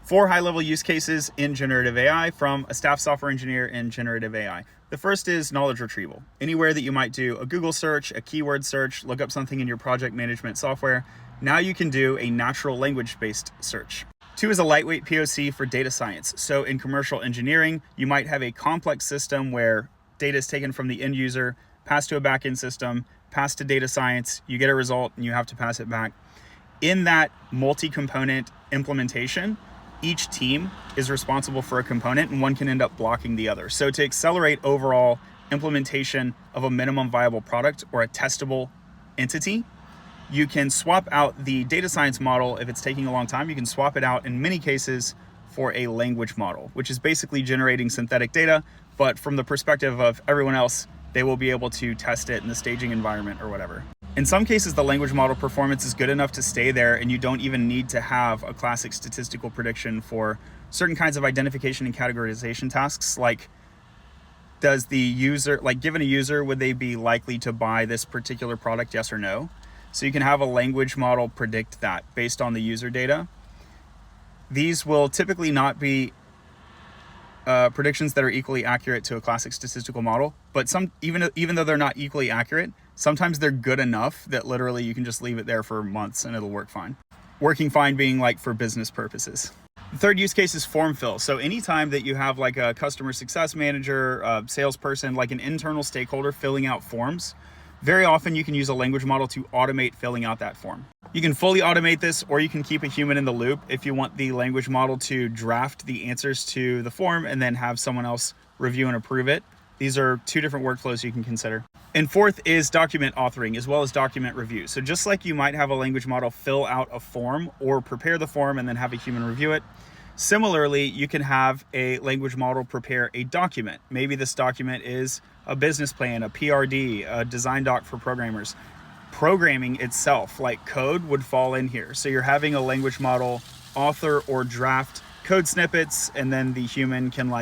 4 high-level use cases in generative AI from a staff software engineer in generative AI. The first is knowledge retrieval. Anywhere that you might do a Google search, a keyword search, look up something in your project management software, now you can do a natural language-based search. 2 is a lightweight POC for data science. So in commercial engineering, you might have a complex system where data is taken from the end user, passed to a backend system, passed to data science, you get a result and you have to pass it back. In that multi-component implementation, each team is responsible for a component and one can end up blocking the other. So to accelerate overall implementation of a minimum viable product or a testable entity, you can swap out the data science model. If it's taking a long time, you can swap it out in many cases for a language model, which is basically generating synthetic data, but from the perspective of everyone else, they will be able to test it in the staging environment or whatever. In some cases, the language model performance is good enough to stay there and you don't even need to have a classic statistical prediction for certain kinds of identification and categorization tasks. Like, does the user, given a user, would they be likely to buy this particular product, yes or no? So you can have a language model predict that based on the user data. These will typically not be predictions that are equally accurate to a classic statistical model, but even though they're not equally accurate, sometimes they're good enough that literally you can just leave it there for months and it'll work fine. Working fine being for business purposes. The third use case is form fill. So anytime that you have a customer success manager, a salesperson, an internal stakeholder filling out forms, very often you can use a language model to automate filling out that form. You can fully automate this, or you can keep a human in the loop if you want the language model to draft the answers to the form and then have someone else review and approve it. These are 2 different workflows you can consider. And fourth is document authoring as well as document review. So just like you might have a language model fill out a form or prepare the form and then have a human review it, similarly, you can have a language model prepare a document. Maybe this document is a business plan, a PRD, a design doc for programmers. Programming itself, like code, would fall in here. So you're having a language model author or draft code snippets, and then the human can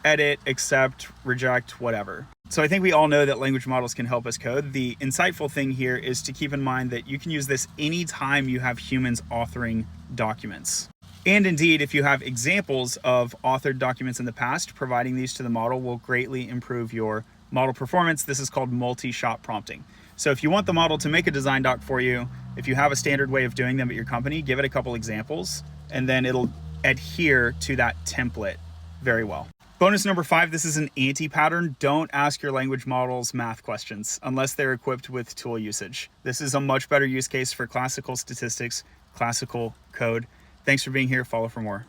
edit, accept, reject, whatever. So I think we all know that language models can help us code. The insightful thing here is to keep in mind that you can use this anytime you have humans authoring documents. And indeed, if you have examples of authored documents in the past, providing these to the model will greatly improve your model performance. This is called multi-shot prompting. So if you want the model to make a design doc for you, if you have a standard way of doing them at your company, give it a couple examples, and then it'll adhere to that template very well. Bonus number 5, this is an anti-pattern. Don't ask your language models math questions unless they're equipped with tool usage. This is a much better use case for classical statistics, classical code. Thanks for being here. Follow for more.